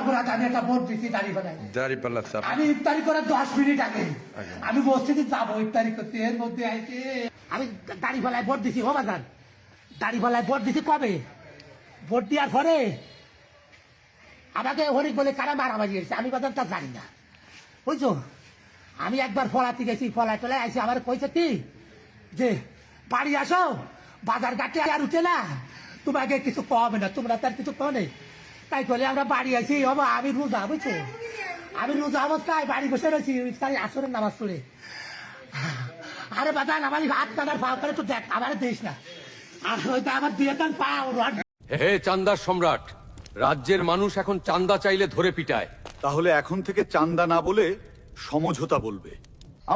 রামপুরহাট আমি একটা ভোট দিচ্ছি দাঁড়িপাল্লায়। দাঁড়িপাল্লা চাপ। আমি ইফতারি করার 10 মিনিট আগে আমি মসজিদে যাবো ইফতারি করতে, এর মধ্যে আইছে আমি দাঁড়িপাল্লায় ভোট দিছি। ও বাজান দাঁড়িপাল্লায় ভোট দিছি কবে? ভোট দেওয়ার পরে আমাকে হরিক বলে কারা মারামারি হয়েছে, আমি বাজান তা জানি না, বুঝছো। আমি একবার ফলাতে গেছি, ফলায় টলায় আইসি, আমার কইছে কি যে বাড়ি আসো, বাজার ঘাটে আর উঠে না, তোমাকে কিছু কবে না, তোমরা তার কিছু কনে। তাই বলে আমরা বাড়ি আছি। বাবা আমি রোজা, বুঝছো, আমি রোজা অবস্থায় বাড়ি বসে রয়েছি ইফতারি আসরের নামাজ পড়ে। আরে বাদান আমার হাত কাটার পাও করে তো দেখ, আমার দিস না, আর ওইটা আমার দিয়ে দেন পাও। হে চান্দার সম্রাট, রাজ্যের মানুষ এখন চান্দা চাইলে ধরে পিটায়। তাহলে এখন থেকে চান্দা না বলে সমঝোতা বলবে।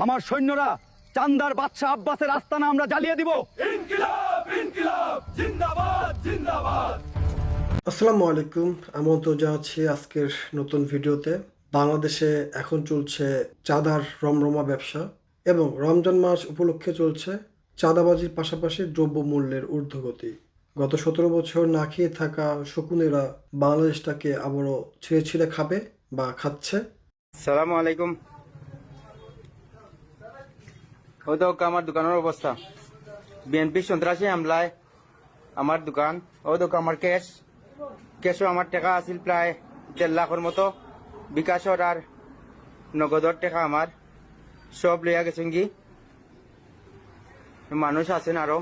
আমার সৈন্যরা চান্দার বাদশা আব্বাসের আস্তানা আমরা জ্বালিয়ে দিব। ইনকিলাব ইনকিলাব জিন্দাবাদ জিন্দাবাদ। আসসালামু আলাইকুম, আমন্ত্রণ জানাচ্ছি আজকের নতুন ভিডিওতে। বাংলাদেশে এখন চলছে চাঁদার রমরমা ব্যবসা এবং রমজান মাস উপলক্ষে চলছে চাঁদাবাজির পাশাপাশি দ্রব্যমূল্যের ঊর্ধ্বগতি। গত 17 বছর না খেয়ে থাকা শকুনেরা বাংলাদেশটাকে আবারও ছিঁড়ে ছিঁড়ে খাবে বা খাচ্ছে। সালামু আলাইকুম। ওই তো আমার দোকানের অবস্থা, বিএনপি সন্ত্রাসী হামলায় আমার দোকান, ওই তো আমার ক্যাশও আমার টাকা আছিল প্রায় 1.5 লাখের মতো, বিকাশর আর নগদর টাকা আমার সব লইয়া গেছেন কি, মানুষ আছেন আরো।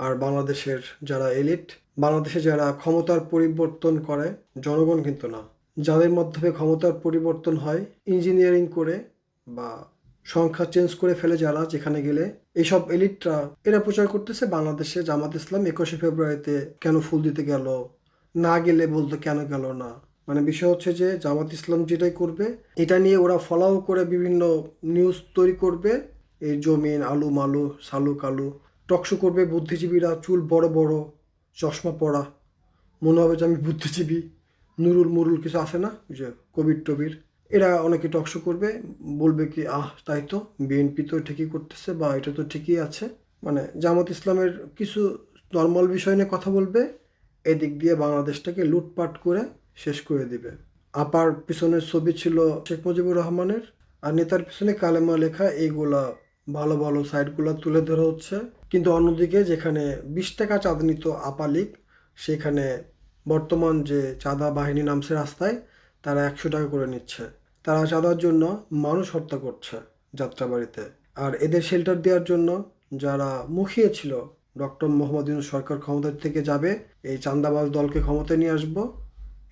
আর বাংলাদেশের যারা এলিট, বাংলাদেশে যারা ক্ষমতার পরিবর্তন করে, জনগণ কিন্তু না, যাদের মাধ্যমে ক্ষমতার পরিবর্তন হয় ইঞ্জিনিয়ারিং করে বা সংখ্যা চেঞ্জ করে ফেলে যারা, যেখানে গেলে এইসব এলিটরা এরা প্রচার করতেছে বাংলাদেশে জামাত ইসলাম 21শে ফেব্রুয়ারিতে কেন ফুল দিতে গেল, না গেলে বলতো কেন গেল না। মানে বিষয় হচ্ছে যে জামাত ইসলাম যেটাই করবে এটা নিয়ে ওরা ফলাও করে বিভিন্ন নিউজ তৈরি করবে, এই জমিন আলু মালু সালু কালু টকশো করবে। বুদ্ধিজীবীরা চুল বড় বড়, চশমা পরা, মনে হবে যে আমি বুদ্ধিজীবী, নুরুল মুরুল কিছু আছে না, যে কবির টবির, এরা অনেকে টকশো করবে, বলবে কি তাই তো বিএনপি তো ঠিকই করতেছে বা এটা তো ঠিকই আছে। মানে জামাত ইসলামের কিছু নর্মাল বিষয় নিয়ে কথা বলবে, এদিক দিয়ে বাংলাদেশটাকে লুটপাট করে শেষ করে দিবে। আপার পিছনের ছবি ছিল শেখ মুজিবুর রহমানের, আর নেতার পিছনে কালেমা লেখা, এইগুলা ভালো ভালো সাইডগুলো তুলে ধরা হচ্ছে। কিন্তু অন্যদিকে যেখানে 20 টাকা চাঁদা নিত আপা লীগ, সেখানে বর্তমান যে চাঁদা বাহিনী নামছে রাস্তায়, তারা 100 টাকা করে নিচ্ছে। তারা চাঁদার জন্য মানুষ হত্যা করছে যাত্রাবাড়িতে। আর এদের শেল্টার দেওয়ার জন্য যারা মুখিয়ে ছিল ডক্টর মোহাম্মদ ইউনূস সরকার ক্ষমতা থেকে যাবে, এই চাঁদাবাজ দলকে ক্ষমতায় নিয়ে আসবো,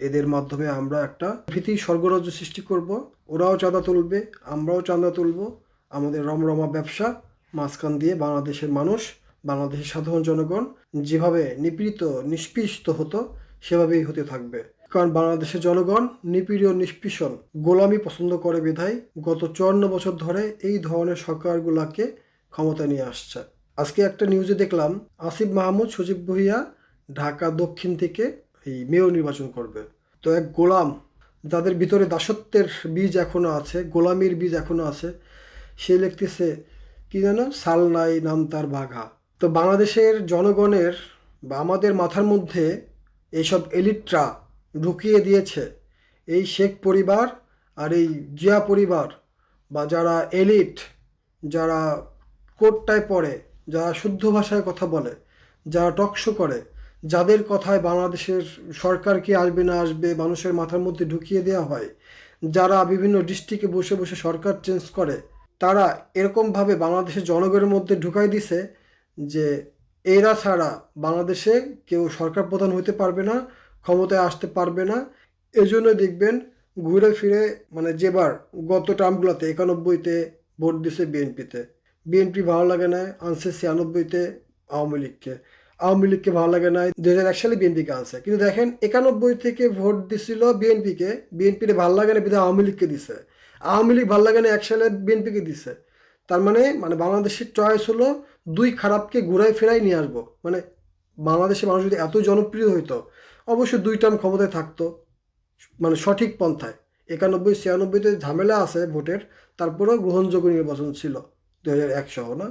এদের মাধ্যমে আমরা একটা ভীতি স্বর্গরাজ্য সৃষ্টি করব। ওরাও চাঁদা তুলবে, আমরাও চাঁদা তুলব, আমাদের রমরমা ব্যবসা মাঝখান দিয়ে বাংলাদেশের মানুষ, বাংলাদেশের সাধারণ জনগণ যেভাবে নিপীড়িত নিষ্পৃষ্ট হতো সেভাবেই হতে থাকবে। কারণ বাংলাদেশের জনগণ নিপীড়িত নিষ্পৃষণ গোলামি পছন্দ করে বিধায় গত 54 বছর ধরে এই ধরনের সরকারগুলোকে ক্ষমতা নিয়ে আসছে। আজকে একটা নিউজে দেখলাম আসিফ মাহমুদ সজীব ভুঁইয়া ঢাকা দক্ষিণ থেকে এই মেয়র নির্বাচন করবে। তো এক গোলাম, যাদের ভিতরে দাসত্বের বীজ এখনো আছে, গোলামির বীজ এখনো আছে, সে লিখতেছে কি যেন, সাল নাই নাম তার বাঘা। তো বাংলাদেশের জনগণের বা আমাদের মাথার মধ্যে এইসব এলিটরা ঢুকিয়ে দিয়েছে, এই শেখ পরিবার আর এই জিয়া পরিবার বা যারা এলিট, যারা কোটটায় পড়ে, যারা শুদ্ধ ভাষায় কথা বলে, যারা টকশো করে, যাদের কথায় বাংলাদেশের সরকার কি আসবে না আসবে মানুষের মাথার মধ্যে ঢুকিয়ে দেওয়া হয়, যারা বিভিন্ন ডিস্ট্রিক্টে বসে বসে সরকার চেঞ্জ করে, তারা এরকমভাবে বাংলাদেশের জনগণের মধ্যে ঢুকাই দিছে যে এরা ছাড়া বাংলাদেশে কেউ সরকার প্রধান হতে পারবে না, ক্ষমতায় আসতে পারবে না। এজন্য দেখবেন ঘুরে ফিরে, মানে যেবার গত টার্মগুলোতে 91-তে ভোট দিছে বিএনপিতে, বিএনপি ভালো লাগে না, আনছে 96-তে আওয়ামী লীগকে, আওয়ামী লীগকে ভালো লাগে না, 2001 সালে বিএনপিকে আনছে। কিন্তু দেখেন 91 থেকে ভোট দিছিল বিএনপিকে, বিএনপির ভালো লাগে না বিধায় আওয়ামী লীগকে দিছে, আওয়ামী লীগ ভালো লাগে না 1 সালে বিএনপিকে দিছে। তার মানে বাংলাদেশের চয়েস হলো দুই খারাপকে ঘুরাই ফেরাই নিয়ে আসবো। মানে বাংলাদেশের মানুষ যদি এত জনপ্রিয় হইতো অবশ্যই 2 টার্ম ক্ষমতায় থাকতো, মানে সঠিক পন্থায়। 91-96-তে ঝামেলা আছে ভোটের, তারপরেও গ্রহণযোগ্য নির্বাচন ছিল 2001 সহ না।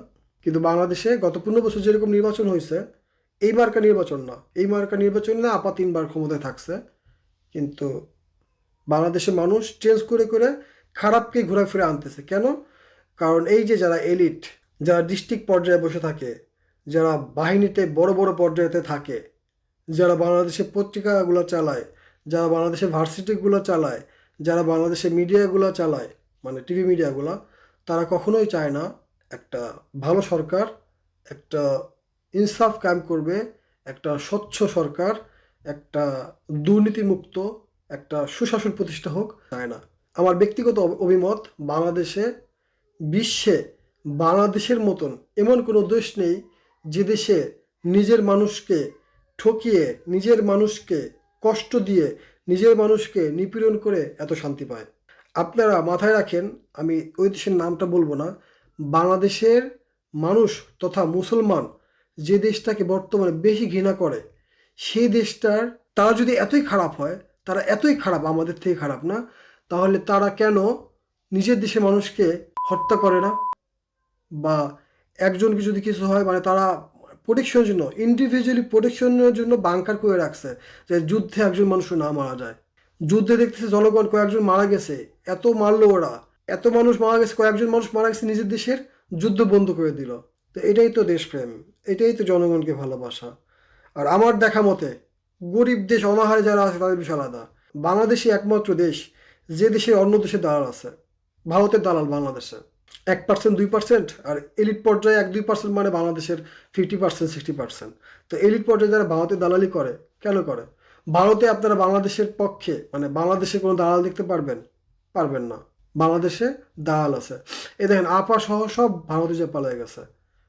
কিন্তু বাংলাদেশে গত 15 বছর যেরকম নির্বাচন হয়েছে, এই মার্কা নির্বাচন না, এই মার্কা নির্বাচন না আপা 3 বার ক্ষমতায় থাকছে, কিন্তু বাংলাদেশের মানুষ চেঞ্জ করে করে খারাপকে ঘুরে ফিরে আনতেছে। কেন? কারণ এই যে যারা এলিট, যারা ডিস্ট্রিক্ট পর্যায়ে বসে থাকে, যারা বাহিনীতে বড় বড় পর্যায়েতে থাকে, যারা বাংলাদেশের পত্রিকাগুলো চালায়, যারা বাংলাদেশের ভার্সিটিগুলো চালায়, যারা বাংলাদেশের মিডিয়াগুলো চালায়, মানে টিভি মিডিয়াগুলো, তারা কখনোই চায় না একটা ভালো সরকার, একটা ইনসাফ কায়েম করবে, একটা স্বচ্ছ সরকার, একটা দুর্নীতিমুক্ত একটা সুশাসন প্রতিষ্ঠা হোক, চায় না। আমার ব্যক্তিগত অভিমত, বাংলাদেশে, বিশ্বে বাংলাদেশের মতন এমন কোনো দেশ নেই যে দেশে নিজের মানুষকে ঠকিয়ে, নিজের মানুষকে কষ্ট দিয়ে, নিজের মানুষকে নিপীড়ন করে এত শান্তি পায়। আপনারা মাথায় রাখেন, আমি ওই দেশের নামটা বলবো না, বাংলাদেশের মানুষ তথা মুসলমান যে দেশটাকে বর্তমানে বেশি ঘৃণা করে, সেই দেশটার তারা যদি এতই খারাপ হয়, তারা এতই খারাপ, আমাদের থেকে খারাপ না, তাহলে তারা কেন নিজের দেশের মানুষকে হত্যা করে না? বা একজনকে যদি কিছু হয়, মানে তারা প্রোটেকশনের জন্য, ইন্ডিভিজুয়ালি প্রোটেকশনের জন্য বাংকার করে রাখছে, যে যুদ্ধে একজন মানুষ না মারা যায়। যুদ্ধে দেখতেছে জনগণ কয়েকজন মারা গেছে, এত মারলো ওরা, এত মানুষ মারা গেছে, কয়েকজন মানুষ মারা গেছে, নিজের দেশের যুদ্ধ বন্ধ করে দিল। তো এটাই তো দেশপ্রেম, এটাই তো জনগণকে ভালোবাসা। আর আমার দেখা মতে গরিব দেশ, অনাহারে যারা আছে তাদের বিষয় আলাদা। বাংলাদেশই একমাত্র দেশ যে দেশে অন্য দেশে দালাল আছে। ভারতের দালাল বাংলাদেশে 1%, 2%, আর এলিট পর্যায়ে 1-2% মানে বাংলাদেশের 50%, 60%। তো এলিট পর্যায়ে যারা ভারতের দালালি করে, কেন করে? ভারতে আপনারা বাংলাদেশের পক্ষে, মানে বাংলাদেশে কোনো দালাল দেখতে পারবেন না। বাংলাদেশে দালাল আছে। এই দেখেন, আপা সহ সব ভারতে যে পালিয়ে গেছে,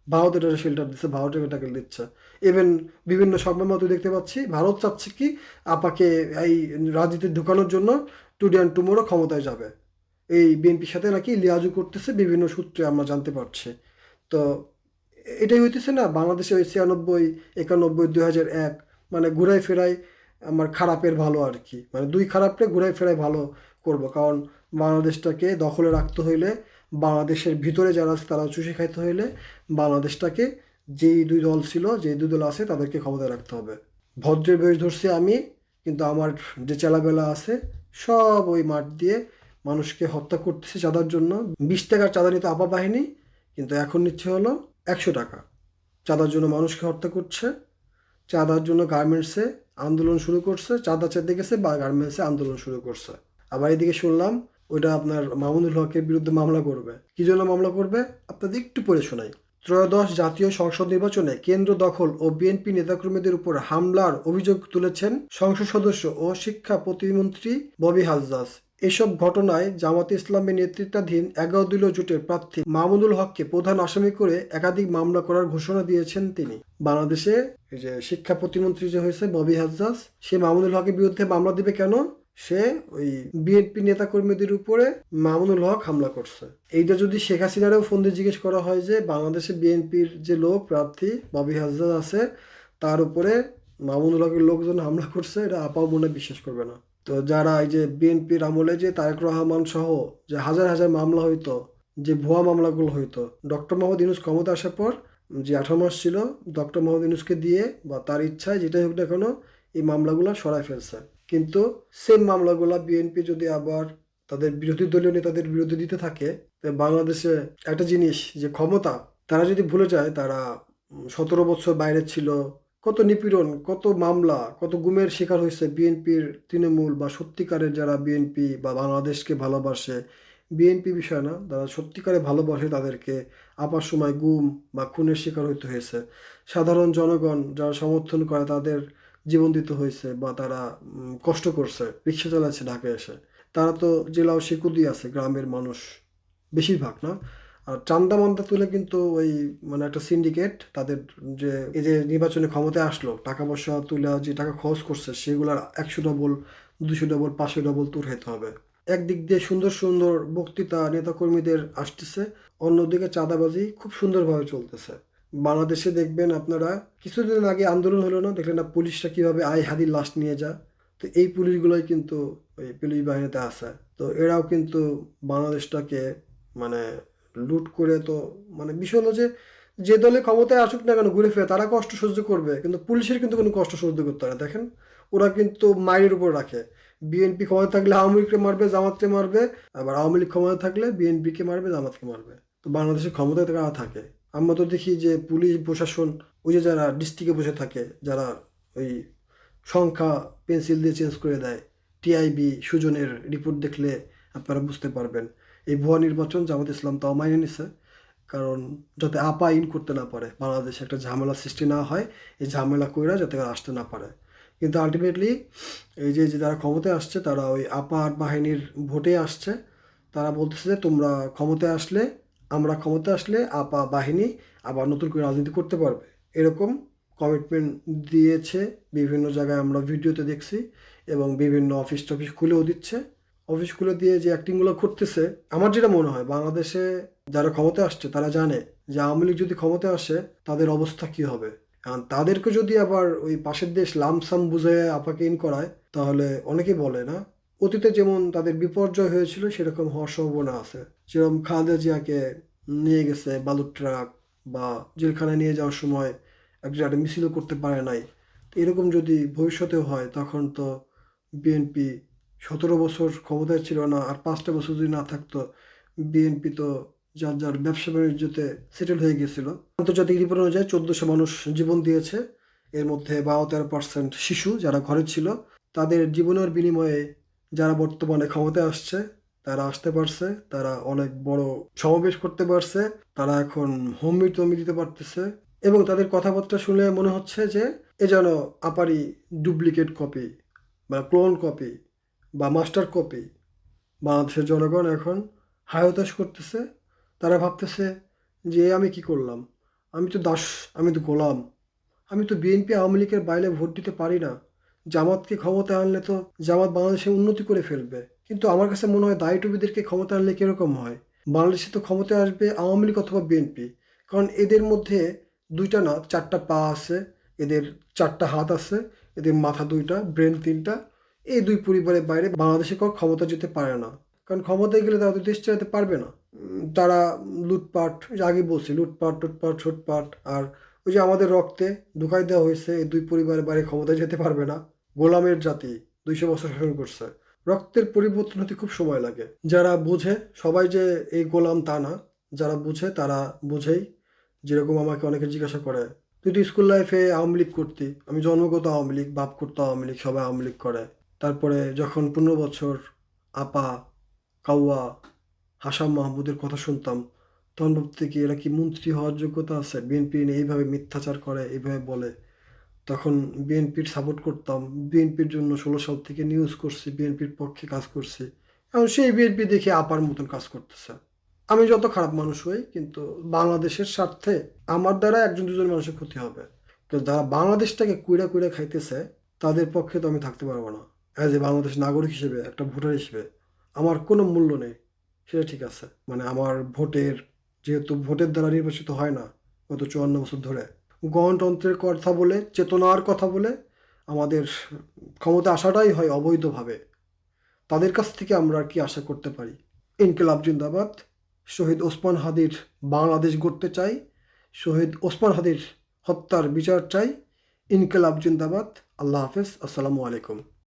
ভারত এটা শেল্টার দিচ্ছে, ভারত এটাকে দিচ্ছে। ইভেন বিভিন্ন সংবাদ মাধ্যমে দেখতে পাচ্ছি ভারত চাচ্ছে কি আপাকে এই রাজনীতি ঢুকানোর জন্য টুডে অ্যান্ড টুমোরো ক্ষমতায় যাবে। এই বিএনপির সাথে নাকি লিয়াজু করতেছে, বিভিন্ন সূত্রে আমরা জানতে পারছি। তো এটাই হইতেছে না বাংলাদেশে ওই 96, 91, 2001, মানে ঘুরাই ফেরাই আমার খারাপের ভালো আর কি, মানে দুই খারাপকে ঘুরাই ফেরাই ভালো করব। কারণ বাংলাদেশটাকে দখলে রাখতে হইলে, বাংলাদেশের ভিতরে যারা আছে তারা চুষে খাইতে হইলে, বাংলাদেশটাকে যেই দুই দল ছিল, যেই দুই দল আছে তাদেরকে ক্ষমতায় রাখতে হবে। ভদ্রের বেশ ধরছি আমি, কিন্তু আমার যে চেলাবেলা আছে সব ওই মাঠ দিয়ে মানুষকে হত্যা করতেছে চাঁদার জন্য। 20 টাকার চাঁদা নিতে আপা বাহিনী, কিন্তু এখন নিচ্ছে হলো 100 টাকা। চাঁদার জন্য মানুষকে হত্যা করছে, চাঁদার জন্য গার্মেন্টসে আন্দোলন শুরু করছে, চাঁদা চেতে গেছে বা গার্মেন্টসে আন্দোলন শুরু করছে। আবার এদিকে শুনলাম ওইটা আপনার মামুনুল হকের বিরুদ্ধে মামলা করবে। কি জন্য মামলা করবে আপনাদের একটু পড়ে শোনাই। ত্রয়োদশ জাতীয় সংসদ নির্বাচনে কেন্দ্র দখল ও বিএনপি নেতাকর্মীদের উপর হামলার অভিযোগ তুলেছেন সংসদ সদস্য ও শিক্ষা প্রতিমন্ত্রী ববি হাজ্জাজ। এসব ঘটনায় জামাতে ইসলামের নেতৃত্বাধীন 11 দলীয় জোটের প্রার্থী মামুনুল হককে প্রধান আসামি করে একাধিক মামলা করার ঘোষণা দিয়েছেন তিনি। বাংলাদেশে এই যে শিক্ষা প্রতিমন্ত্রী যে হয়েছে ববি হাজ্জাজ, সে মামুনুল হকের বিরুদ্ধে মামলা দিবে কেন? সে ওই বিএনপি নেতাকর্মীদের উপরে মামুনুল হক হামলা করছে। এইটা যদি শেখ হাসিনারও ফোন দিয়ে জিজ্ঞেস করা হয় যে বাংলাদেশে বিএনপির যে লোক প্রার্থী ববি হাজ্জাজ আছে, তার উপরে মামুনুল হকের লোকজন হামলা করছে, এটা আপাও মনে বিশ্বাস করবে না। তো যারা এই যে বিএনপির আমলে যে তারেক রহমান সহ যে হাজার হাজার মামলা হইতো, যে ভুয়া মামলাগুলো হইতো, ডক্টর মোহাম্মদ ইউনূস ক্ষমতা আসার পর যে 18 মাস ছিল, ডক্টর মোহাম্মদ ইউনূসকে দিয়ে বা তার ইচ্ছায় যেটাই হোক না কেন এই মামলাগুলো সরায় ফেলছে। কিন্তু সেম মামলাগুলো বিএনপি যদি আবার তাদের বিরোধী দলীয় নেতাদের বিরুদ্ধে দিতে থাকে, বাংলাদেশে একটা জিনিস যে ক্ষমতা, তারা যদি ভুলে যায় তারা 17 বছর বাইরে ছিল, কত নিপীড়ন, কত মামলা, কত গুমের শিকার হয়েছে বিএনপির তৃণমূল বা সত্যিকারের যারা বিএনপি বা বাংলাদেশকে ভালোবাসে, বিএনপি বিষয় না, যারা সত্যিকারে ভালোবাসে তাদেরকে আপার সময় গুম বা খুনের শিকার হইতে হয়েছে। সাধারণ জনগণ যারা সমর্থন করে তাদের জীবন দিতে হয়েছে বা তারা কষ্ট করছে, রিক্সা চালাচ্ছে ঢাকায় এসে। তারা তো জেলাও শিকুদি আছে, গ্রামের মানুষ বেশিরভাগ না। আর চান্দা মান্দা তুলে কিন্তু ওই মানে একটা সিন্ডিকেট তাদের যে এই যে নির্বাচনে ক্ষমতায় আসলো, টাকা পয়সা তুলে যে টাকা খরচ করছে সেগুলোর 100 ডবল, 200 ডবল, 500 ডবল তুর হইতে হবে। একদিক দিয়ে সুন্দর সুন্দর বক্তৃতা নেতাকর্মীদের আসতেছে, অন্যদিকে চাঁদাবাজি খুব সুন্দরভাবে চলতেছে। বাংলাদেশে দেখবেন আপনারা, কিছুদিন আগে আন্দোলন হলো না, দেখলেন না পুলিশরা কীভাবে আই হাদির লাশ নিয়ে যায়। তো এই পুলিশগুলোই কিন্তু ওই পুলিশ বাহিনীতে আছে। তো এরাও কিন্তু বাংলাদেশটাকে মানে লুট করে, তো মানে বিষয় হলো যে দলে ক্ষমতায় আসুক না কেন ঘুরে ফিরে তারা কষ্ট সহ্য করবে, কিন্তু পুলিশের কিন্তু কোনো কষ্ট সহ্য করতে হয় না। দেখেন ওরা কিন্তু মায়ের উপর রাখে। বিএনপি ক্ষমতা থাকলে আওয়ামী লীগকে মারবে, জামাতকে মারবে, আবার আওয়ামী লীগ ক্ষমতা থাকলে বিএনপিকে মারবে, জামাতকে মারবে। তো বাংলাদেশের ক্ষমতায় তারা থাকে। আমরা তো দেখি যে পুলিশ প্রশাসন, ওই যে যারা ডিস্ট্রিক্টে বসে থাকে, যারা ওই সংখ্যা পেন্সিল দিয়ে চেঞ্জ করে দেয়, টিআইবি সুজনের রিপোর্ট দেখলে আপনারা বুঝতে পারবেন। এই ভুয়া নির্বাচন জামাত ইসলাম তাও মাইনে নিছে, কারণ যাতে আপা ইন করতে না পারে, বাংলাদেশে একটা ঝামেলা সৃষ্টি না হয়, এই ঝামেলা কইরা যাতে আর আসতে না পারে। কিন্তু আলটিমেটলি এই যে যারা ক্ষমতায় আসছে তারা ওই আপার বাহিনীর ভোটে আসছে। তারা বলতেছে যে তোমরা ক্ষমতায় আসলে, আমরা ক্ষমতায় আসলে আপা বাহিনী আবার নতুন করে রাজনীতি করতে পারবে, এরকম কমিটমেন্ট দিয়েছে। বিভিন্ন জায়গায় আমরা ভিডিওতে দেখছি, এবং বিভিন্ন অফিস টফিস খুলেও দিচ্ছে। অফিস খুলে দিয়ে যে অ্যাক্টিংগুলো করতেছে, আমার যেটা মনে হয় বাংলাদেশে যারা ক্ষমতায় আসছে তারা জানে যে আওয়ামী লীগ যদি ক্ষমতায় আসে তাদের অবস্থা কী হবে। কারণ তাদেরকে যদি আবার ওই পাশের দেশ লামসাম বুঝে আপাকে ইন করায়, তাহলে অনেকেই বলে না, অতীতে যেমন তাদের বিপর্যয় হয়েছিল সেরকম হওয়ার সম্ভাবনা আছে। যেরকম খালেদা জিয়াকে নিয়ে গেছে বালুর ট্রাক, বা জেলখানায় নিয়ে যাওয়ার সময় একটা মিছিলও করতে পারে নাই। তো এরকম যদি ভবিষ্যতেও হয়, তখন তো বিএনপি 17 বছর ক্ষমতায় ছিল না, আর 5টা বছর যদি না থাকতো, বিএনপি তো যার যার ব্যবসা বাণিজ্যতে সেটেল হয়ে গেছিল। আন্তর্জাতিক রিপোর্ট অনুযায়ী 1400 মানুষ জীবন দিয়েছে, এর মধ্যে 12-13% শিশু যারা ঘরে ছিল। তাদের জীবনের বিনিময়ে যারা বর্তমানে ক্ষমতায় আসছে তারা আসতে পারছে, তারা অনেক বড় সমাবেশ করতে পারছে, তারা এখন হোম টমি দিতে পারতেছে, এবং তাদের কথাবার্তা শুনে মনে হচ্ছে যে এ যেন আপারই ডুপ্লিকেট কপি বা ক্লোন কপি বা মাস্টার কপি। বাংলাদেশের জনগণ এখন হায়তাশ করতেছে। তারা ভাবতেছে যে আমি কি করলাম, আমি তো দাস, আমি তো গোলাম, আমি তো বিএনপি আওয়ামী লীগের বাইরে ভোট দিতে পারি না। জামাতকে ক্ষমতায় আনলে তো জামাত বাংলাদেশে উন্নতি করে ফেলবে। কিন্তু আমার কাছে মনে হয় দায়ী টুপিদেরকে ক্ষমতা আনলে কীরকম হয়, বাংলাদেশে তো ক্ষমতায় আসবে আওয়ামী লীগ অথবা বিএনপি। কারণ এদের মধ্যে 2টা না 4টা পা আছে, এদের 4টা হাত আছে, এদের মাথা 2টা, ব্রেন 3টা। এই 2 পরিবারের বাইরে বাংলাদেশে কেউ ক্ষমতা যেতে পারে না। কারণ ক্ষমতায় গেলে তারা তো দেশ চালাতে পারবে না। তারা লুটপাট, আগে বলছি লুটপাট টুটপাট ছুটপাট, আর ওই যে আমাদের রক্তে ঢুকাই দেওয়া হয়েছে, এই 2 পরিবারের বাইরে ক্ষমতায় যেতে পারবে না। গোলামের জাতি 200 বছর শাসন করছে, রক্তের পরিবর্তন হতে খুব সময় লাগে। যারা বুঝে, সবাই যে এই গোলাম তা না, যারা বুঝে তারা বুঝেই। যেরকম আমাকে অনেকে জিজ্ঞাসা করে, তুই তো স্কুল লাইফে আওয়ামী লীগ করতি। আমি জন্মগত আওয়ামী লীগ, বাপ করতো আওয়ামী লীগ, সবাই আওয়ামী লীগ করে। তারপরে যখন 15 বছর আপা, কাউয়া, হাসান মাহমুদের কথা শুনতাম, তখন ভাবতে কি এরা কি মন্ত্রী হওয়ার যোগ্যতা আছে? বিএনপি নিয়ে এইভাবে মিথ্যাচার করে, এইভাবে বলে। তখন বিএনপির সাপোর্ট করতাম, বিএনপির জন্য 16 সাল থেকে নিউজ করছি, বিএনপির পক্ষে কাজ করছি। এখন সেই বিএনপি দেখে আপার মতন কাজ করতেছে। আমি যত খারাপ মানুষ হই, কিন্তু বাংলাদেশের স্বার্থে আমার দ্বারা 1-2 মানুষের ক্ষতি হবে। কিন্তু যারা বাংলাদেশটাকে কুইড়া কুইড়া খাইতেছে, তাদের পক্ষে তো আমি থাকতে পারবো না। অ্যাজ এ বাংলাদেশ নাগরিক হিসেবে, একটা ভোটার হিসেবে আমার কোনো মূল্য নেই, সেটা ঠিক আছে। মানে আমার ভোটের, যেহেতু ভোটের দ্বারা নির্বাচিত হয় না গত 54 বছর ধরে, গণতন্ত্রের কথা বলে, চেতনার কথা বলে আমাদের ক্ষমতা আসাটাই হয় অবৈধভাবে। তাদের কাছ থেকে আমরা আর কি আশা করতে পারি? ইনকিলাব জিন্দাবাদ। শহীদ ওসমান হাদির বাংলাদেশ গড়তে চাই, শহীদ ওসমান হাদির হত্যার বিচার চাই। ইনকিলাব জিন্দাবাদ। আল্লাহ হাফেজ, আসসালামু আলাইকুম।